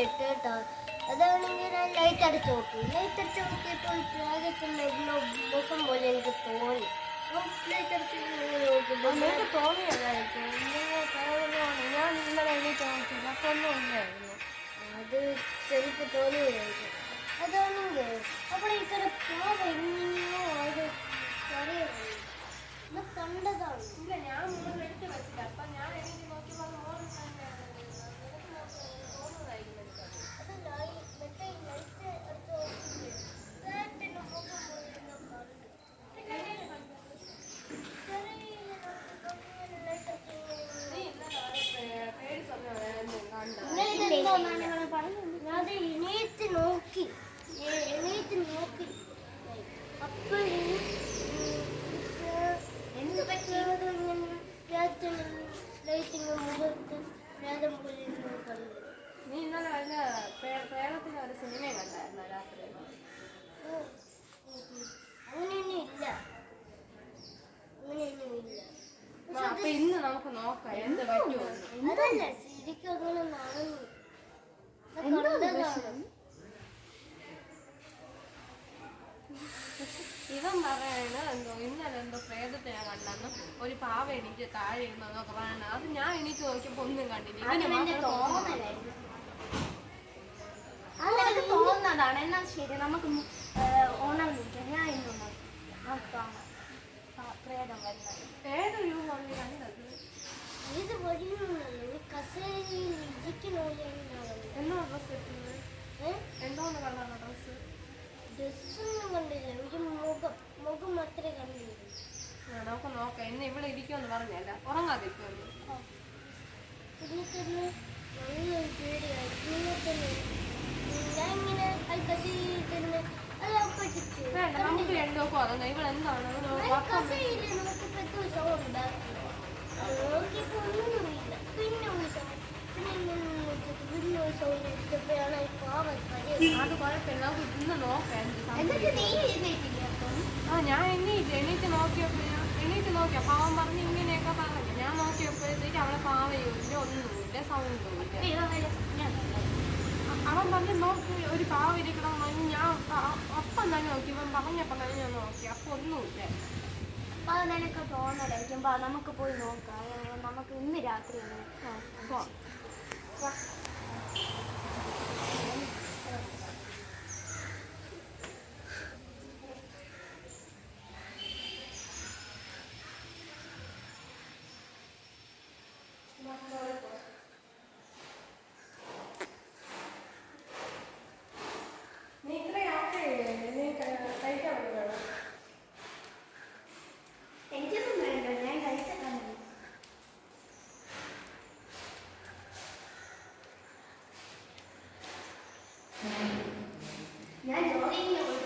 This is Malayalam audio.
ഇട്ട് കേട്ടോ. അതാണെങ്കിൽ ഞാൻ ലൈറ്റ് അടിച്ച് നോക്കിയപ്പോൾ പ്രാഗത്തുള്ള മുഖം പോലെ എനിക്ക് തോന്നി. ലൈറ്റ് അടിച്ച് നിനക്ക് തോന്നിയതായിരിക്കും. ഞാൻ ഇന്നലെ എണീറ്റ് നോക്കിയില്ല, അപ്പൊ ഒന്നും ഇല്ലായിരുന്നു. അത് ശരിക്ക് തോന്നിയായിരിക്കും. അതാണെങ്കിൽ അവിടെ ഇക്കടെ പാവ എങ്ങനെയോ അത് അറിയാം കണ്ടതാണ്. ഇല്ല, ഞാൻ മോളിൽ എടുത്ത് വെച്ചില്ല. അപ്പൊ ഞാൻ എണീറ്റ് നോക്കിയപ്പോൾ മോളിൽ തോന്നുന്നതായിരിക്കും. അത് എണീറ്റ് നോക്കി അപ്പൊ ലൈറ്റിങ് മുഖത്ത് വേദം പോലെ കണ്ടു. നീ ഇന്നലെ വല്ല പ്രേതത്തിന് ഒരു സിനിമ കണ്ടായിരുന്നോ രാത്രി? അങ്ങനെയൊന്നും ഇല്ല. അപ്പൊ ഇന്ന് നമുക്ക് നോക്കാം എന്ത് പറ്റുമോ. അതല്ല ശരിക്കും അങ്ങനെ നടന്നു. ഇവൻ പറയണ എന്തോ ഇന്നലെ എന്തോ പ്രേതത്തെ ഞാൻ കണ്ടെന്ന്, ഒരു പാവ എണീറ്റ് താഴെ ഇരുന്നൊക്കെ പറയണ. അത് ഞാൻ എണീറ്റ് നോക്കിയപ്പോ ഒന്നും കണ്ടില്ല. തോന്നുന്നതാണ്. എന്നാ ശരി, നമുക്ക് ഓണം വിളിക്കാം. ഞാൻ ഇന്ന് പ്രേതം വരുന്നത് ഏതൊരു രൂപമാണ് കണ്ടത്? ഇത് വഴിയൊന്നുമല്ല, കസേരയിൽ ഇരിക്കുന്ന എന്നോ ഡ്രസ് എത്തുന്നത് എന്തോന്ന് കളറാണ് ഡ്രസ്? ഡ്രസ്സൊന്നും കണ്ടില്ല, ഒരു മുഖം മാത്രമേ കണ്ടില്ല. നമുക്ക് നോക്കാം. ഇന്ന് ഇവിടെ ഇരിക്കുമെന്ന് പറഞ്ഞല്ല, ഉറങ്ങാതിരിക്കുമല്ലോ. പിന്നെ നല്ലൊരു പേടിയായി. ഞാൻ ഇങ്ങനെ കസേരയിൽ വേണ്ട, നമുക്ക് രണ്ടുമൊക്കെ ഉറങ്ങാം. ഇവിടെ എന്താണ് അത് കുഴപ്പമില്ല, നമുക്ക് ഇന്ന് നോക്കാം. ഞാൻ എണീറ്റ് നോക്കിയപ്പോ പാവം പറഞ്ഞ് ഇങ്ങനെയൊക്കെ പറഞ്ഞു. ഞാൻ നോക്കിയപ്പോഴത്തേക്ക് അവിടെ പാവയുമില്ല, ഒന്നുമില്ല, സൗണ്ടും ഇല്ല. അവൻ പറഞ്ഞ് നോക്കി ഒരു പാവ ഇരിക്കണം പറഞ്ഞ് ഞാൻ അപ്പം തന്നെ നോക്കി. ഇവൻ പറഞ്ഞപ്പം തന്നെ ഞാൻ നോക്കി, അപ്പൊ ഒന്നുമില്ല. അപ്പൊ നിനക്ക് തോന്നലായിരിക്കും. നമുക്ക് പോയി നോക്കാം. നമുക്ക് ഇന്ന് രാത്രി പോവാം. നീ ഇത്രയാക്കേ നീ കഴിക്കാൻ വേണം. എനിക്കൊന്നും വേണ്ട, ഞാൻ കഴിച്ചിട്ടാണ്. ഞാൻ ജോലിക്ക്